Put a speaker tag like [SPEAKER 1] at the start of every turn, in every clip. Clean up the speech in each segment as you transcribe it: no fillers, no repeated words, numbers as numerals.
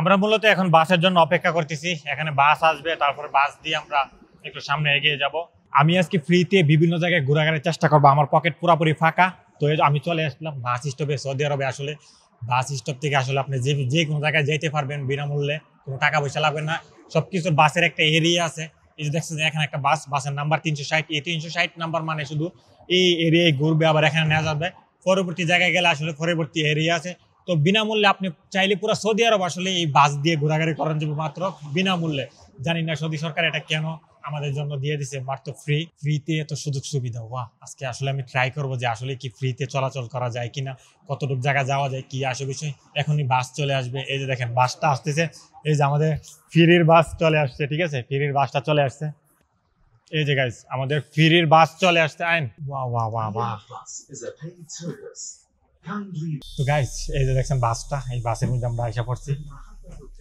[SPEAKER 1] আমরা মূলত এখন বাসের জন্য অপেক্ষা করতেছি। এখানে বাস আসবে, তারপর বাস দিয়ে আমরা একটু সামনে এগিয়ে যাব। আমি আজকে ফ্রিতে বিভিন্ন জায়গায় ঘোরাঘুরার চেষ্টা করবো, আমার পকেট পুরোপুরি ফাঁকা। তো আমি চলে আসলাম বাস স্টপে। সৌদি আরবে আসলে বাস স্টপ থেকে আসলে আপনি যে কোনো জায়গায় যেতে পারবেন বিনামূল্যে, কোনো টাকা পয়সা লাগবে না। সবকিছুর বাসের একটা এরিয়া আছে। এই যে দেখছেন এখানে একটা বাসের নাম্বার 360। এই 360 নাম্বার মানে শুধু এই এরিয়ায় ঘুরবে, আবার এখানে নেওয়া যাবে। পরবর্তী জায়গায় গেলে আসলে পরবর্তী এরিয়া আছে। তো বিনামূল্যে আপনি চাইলে পুরো সৌদি আরব আসলে এই বাস দিয়ে ঘোরাঘুরি করার জন্য মাত্র বিনামূল্যে। জানি না সৌদি সরকার এটা কেন আমাদের জন্য দিয়ে দিছে মাত্র ফ্রিতে এত সুযোগ সুবিধা। বাহ, আজকে আসলে আমি ট্রাই করবো যে আসলে কি ফ্রিতে চলাচল করা যায় কিনা, কতটুকু জায়গা যাওয়া যায়, কি আসে বিষয়। এখনই বাস চলে আসবে। এই যে দেখেন বাসটা আসতেছে, এই যে আমাদের ফ্রির বাস চলে আসছে। ঠিক আছে, ফ্রির বাসটা চলে আসছে। এই যে গাইস আমাদের ফ্রির বাস চলে আসছে। আইন বাহ বাহ বাহ বাহ। তো গাইস এই যে দেখছেন বাসটা, এই বাসের মধ্যে আমরা আইসা পড়ছি।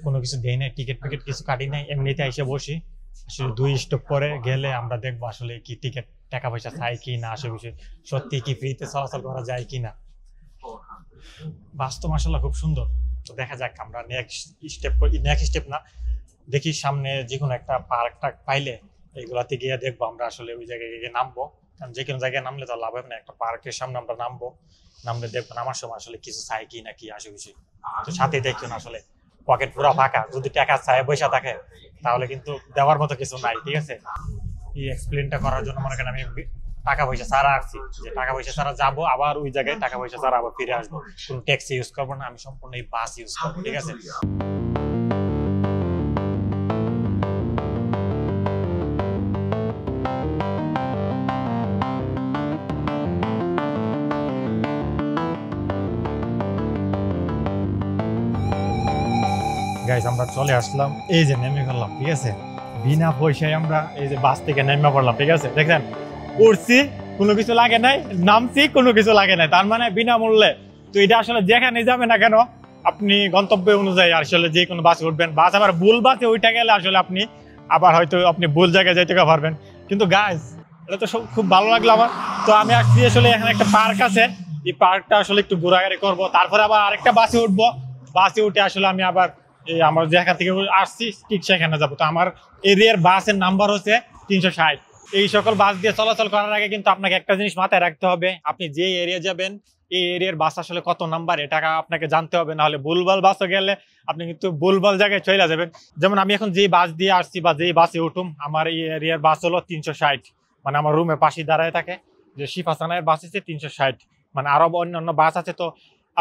[SPEAKER 1] কোনো কিছু দেই নাই, টিকিট ফিকিট কিছু কাটি নাই, এমনিতে আইসা বসি। আসলে 2 স্টপ পরে গেলে আমরা দেখবো আসলে কি টিকিট টাকা পয়সা চাই কি না, আসে বিষয় সত্যি কি ফ্রিতে চলাচল করা যায় কি না। বাস তো মাশাআল্লাহ খুব সুন্দর। তো দেখা যাক আমরা নেক্সট স্টেপ না দেখি সামনে যে কোনো একটা পার্কটা পাইলে এইগুলাতে গিয়ে দেখবো আমরা আসলে ওই জায়গায় গিয়ে নামবো। কারণ যে কোনো জায়গায় নামলে তো লাভ হবে না, একটা পার্কের সামনে আমরা নামলে দেখবো নামার সময় আসলে কিছু চাই কি না কি আসে বিষয়। তো সাথে দেখুন আসলে পকেট পুরো ফাঁকা, যদি টাকা চায় পয়সা থাকে তাহলে কিন্তু দেওয়ার মতো কিছু নাই। ঠিক আছে, এই এক্সপ্লেনটা করার জন্য মনে করেন আমি টাকা পয়সা ছাড়া আসছি, যে টাকা পয়সা ছাড়া যাবো, আবার ওই জায়গায় টাকা পয়সা ছাড়া আবার ফিরে আসবো। কোনো ট্যাক্সি ইউজ করবো না, আমি সম্পূর্ণ এই বাস ইউজ করবো। ঠিক আছে, গাইস আমরা চলে আসলাম, এই যে নেমে ফেললাম। ঠিক আছে, বিনা পয়সায় আমরা এই যে বাস থেকে নেমে পড়লাম। ঠিক আছে, দেখেন উঠছি, কোনো কিছু লাগে নাই, নামছি, কোনো কিছু লাগে নাই, তার মানে বিনামূল্যে। তো এটা আসলে যেখানে যাবে না কেন আপনি গন্তব্য অনুযায়ী আসলে যে কোনো বাসে উঠবেন। বাস আবার ভুল বাসে উঠে গেলে আসলে আপনি আবার হয়তো আপনি ভুল জায়গায় যাইতে পারবেন। কিন্তু গাইস এটা তো খুব ভালো লাগলো আমার। তো আমি আসছি আসলে এখানে একটা পার্ক আছে, এই পার্কটা আসলে একটু ঘোরাঘুরি করবো, তারপরে আবার আরেকটা বাসে উঠবো। বাসে উঠে আসলে আমি আবার এই আমার যেখান থেকে আসছি ঠিক সেখানে যাবো। তো আমার এরিয়ার বাসের নাম্বার হচ্ছে 360। এই সকল বাস দিয়ে চলাচল করার আগে কিন্তু আপনাকে একটা জিনিস মাথায় রাখতে হবে, আপনি যে এরিয়া যাবেন এই এরিয়ার বাস আসলে কত নাম্বার এটা আপনাকে জানতে হবে, নাহলে ভুলভাল বাসে গেলে আপনি কিন্তু ভুলভাল জায়গায় চলে যাবেন। যেমন আমি এখন যে বাস দিয়ে আসছি বা যেই বাসে উঠুম, আমার এই এরিয়ার বাস হলো 360, মানে আমার রুমের পাশে দাঁড়ায় থাকে যে শিফাসানের বাস আছে 360, মানে আরো অন্য বাস আছে। তো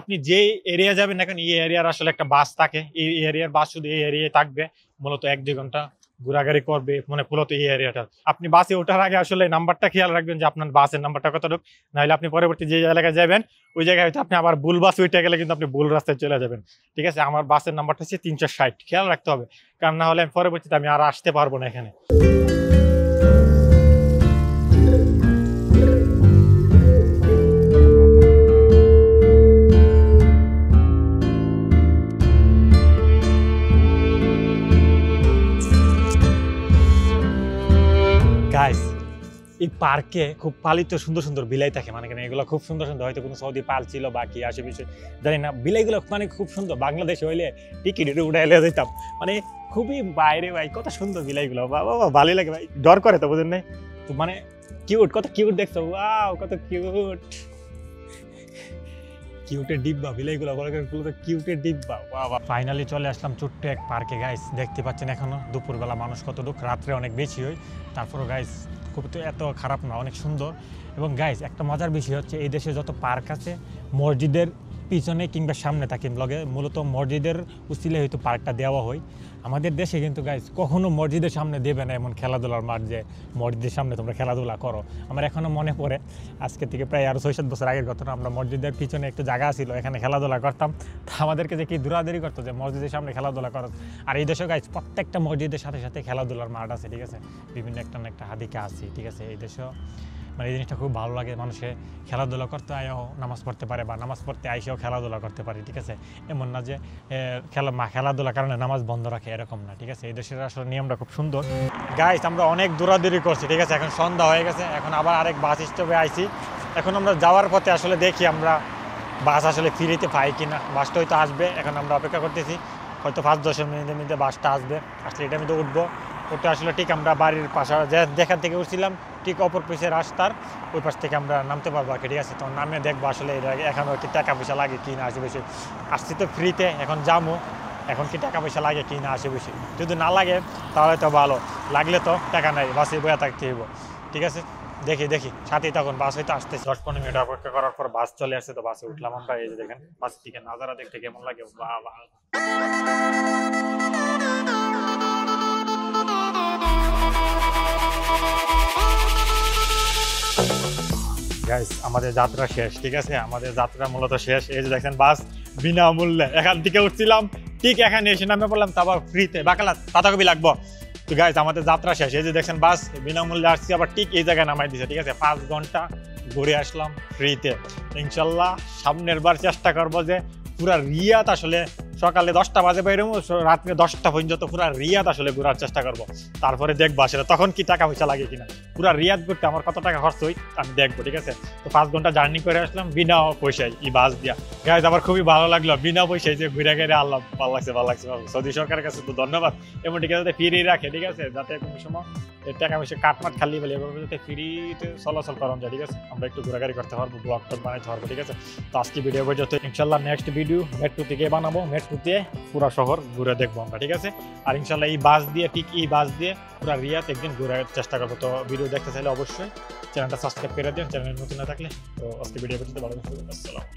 [SPEAKER 1] আপনি যে এরিয়া যাবেন এখন এই এরিয়ার আসলে একটা বাস থাকে, এই এরিয়ার বাস শুধু এই এরিয়ায় থাকবে, মূলত 1-2 ঘন্টা ঘোরাঘুরি করবে, মানে মূলত এই এরিয়াটা। আপনি বাসে ওঠার আগে আসলে নাম্বারটা খেয়াল রাখবেন যে আপনার বাসের নাম্বারটা কতটুকু, নাহলে আপনি পরবর্তী যে এলাকায় যাবেন ওই জায়গায় হয়তো আপনি আবার ভুল বাস উঠে গেলে কিন্তু আপনি ভুল রাস্তায় চলে যাবেন। ঠিক আছে, আমার বাসের নাম্বারটা হচ্ছে 360, খেয়াল রাখতে হবে, কারণ না হলে পরবর্তীতে আমি আর আসতে পারবো না এখানে। গাইস এই পার্কে খুব পালিত সুন্দর সুন্দর বিলাই থাকে, মানে কেন এগুলো খুব সুন্দর সুন্দর, হয়তো কোনো সৌদি পাল ছিল বা কি আসে বিষয় জানি না। বিলাইগুলো মানে খুব সুন্দর, বাংলাদেশে হইলে টিকিট উড়াইলে যেতাম, মানে খুবই বাইরে ভাই, কত সুন্দর বিলাইগুলো, বাবা ভালোই লাগে ভাই, ডর করে তো বুঝেন নাই তো, মানে কিউট, কত কিউট দেখছো, ওয়াও কত কিউট, কিউটের ডিব্বা বিলাইগুলো, কিউটের ডিব্বা। বাবা ফাইনালি চলে আসলাম ছোট্ট এক পার্কে। গাইস দেখতে পাচ্ছেন এখনো দুপুরবেলা মানুষ কতটুকু, রাত্রে অনেক বেশি হয়, তারপরও গাইস খুব তো এত খারাপ না, অনেক সুন্দর। এবং গাইস একটা মজার বিষয় হচ্ছে এই দেশে যত পার্ক আছে মসজিদের পিছনে কিংবা সামনে থাকে, ব্লগে মূলত মসজিদের উচিলে হয়তো পার্কটা দেওয়া হয়। আমাদের দেশে কিন্তু গাইস কখনো মসজিদের সামনে দেবে না এমন খেলাধুলার মাঠ যে মসজিদের সামনে তোমরা খেলাধুলা করো। আমার এখনো মনে পড়ে আজকে থেকে প্রায় আরো 6-7 বছর আগের ঘটনা, আমরা মসজিদের পিছনে একটু জায়গা ছিল, এখানে খেলাধুলা করতাম। তা আমাদেরকে যে কি দৌড়াদৌড়ি করতো যে মসজিদের সামনে খেলাধুলা করো। আর এই দেশে গাইস প্রত্যেকটা মসজিদের সাথে সাথে খেলাধুলার মাঠ আছে। ঠিক আছে, বিভিন্ন একটা না একটা হাদিকা আছে। ঠিক আছে, এই দেশেও মানে এই জিনিসটা খুব ভালো লাগে, মানুষে খেলাধুলা করতে আয়ও নামাজ পড়তে পারে বা নামাজ পড়তে আইসেও খেলাধুলা করতে পারে। ঠিক আছে, এমন না যে খেলাধুলার কারণে নামাজ বন্ধ রাখে, এরকম না। ঠিক আছে, এই দেশের আসলে নিয়মটা খুব সুন্দর। গাইস আমরা অনেক দৌড়াদৌড়ি করছি। ঠিক আছে, এখন সন্ধ্যা হয়ে গেছে, এখন আবার আরেক বাস স্টপে আইছি। এখন আমরা যাওয়ার পথে আসলে দেখি আমরা বাস আসলে ফ্রিতে পাই কিনা, বাসটা হয়তো আসবে, এখন আমরা অপেক্ষা করতেছি। হয়তো 5-10 মিনিটের মধ্যে বাসটা আসবে, আসলে এটা মধ্যে উঠবো। ওটা আসলে ঠিক আমরা বাড়ির পাশে যেখান থেকে উঠছিলাম ঠিক অপর পিছের রাস্তার ওই পাশ থেকে আমরা নামতে পারবো আর কি, ঠিক আছে। তো নামে দেখবো আসলে এটা এখন কি টাকা পয়সা লাগে কি না আশেপাশে, আসছি তো ফ্রিতে, এখন যাবো, এখন কি টাকা পয়সা লাগে কি না আশেপাশে, যদি না লাগে তাহলে তো ভালো, লাগলে তো টাকা নাই, বাসে বয়ে থাকতে হইব, ঠিক আছে। দেখি দেখি সাথেই তখন বাস হয়তো আসতে 10-15 মিনিট অপেক্ষা করার পর বাস চলে আসছে, তো বাসে উঠলাম আমরা। এই যে দেখেন বাস থেকে নাজারা দেখতে কেমন লাগে, বাহ বাহ। গাইস আমাদের যাত্রা শেষ, ঠিক আছে, আমাদের যাত্রা মূলত শেষ। এই যে দেখেন বাস বিনামূল্যে এখান থেকে উঠছিলাম, ঠিক এখানে এসে নামে পড়লাম, তারপর ফ্রিতে বাকালা টাকা কবি লাগবো। তো গাইস আমাদের যাত্রা শেষ, এই যে দেখছেন বাস বিনামূল্যে আসছি, আবার ঠিক এই জায়গায় নামাই দিছে, ঠিক আছে। 5 ঘন্টা ঘুরে আসলাম ফ্রিতে। ইনশাল্লাহ সামনের বার চেষ্টা করবো যে পুরা রিয়াদ আসলে সকালে 10টা বাজে বাইরে রাত্রে 10টা পর্যন্ত পুরা রিয়াদ আসলে ঘোরার চেষ্টা করবো, তারপরে দেখবো আসলে তখন কি টাকা পয়সা লাগে কিনা, পুরা রিয়াদ ঘুরতে আমার কত টাকা খরচ হয় আমি দেখবো, ঠিক আছে। তো 5 ঘন্টা জার্নি করে আসলাম বিনা পয়সায় এই বাস দিয়া। গাইজ আমার খুবই ভালো লাগলো, বিনা পয়সায় যে ঘুরে ঘুরে আল্লাহ ভালো লাগছে, ভালো লাগছে। সৌদি সরকারের কাছে তো ধন্যবাদ, এমন ঠিক আছে ফিরিয়ে রাখে, ঠিক আছে, যাতে কোনো সময় টাকা পয়সা কাটমাট খালি বলে এভাবে যাতে ফ্রিতে চলাচল করানো যায়, ঠিক আছে। আমরা একটু ঘোরাঘুরি করতে পারবো, ব্লগ টক বানাইতে পারবো, ঠিক আছে। তো আজকে ভিডিও পর্যন্ত, ইনশাল্লাহ নেক্সট ভিডিও মেট্রো থেকে বানাবো, মেট্রোতে পুরো শহর ঘুরে দেখবো আমরা, ঠিক আছে। আর ইনশাল্লাহ এই বাস দিয়ে, ঠিক এই বাস দিয়ে পুরো রিয়াদ একদিন ঘুরে চেষ্টা করবো। তো ভিডিও দেখতে চাইলে অবশ্যই চ্যানেলটা সাবস্ক্রাইব করে দিন, চ্যানেল নতুন না থাকলে। তো আজকে ভিডিও পর্যন্ত ভালো থাকবেন, আসসালাম।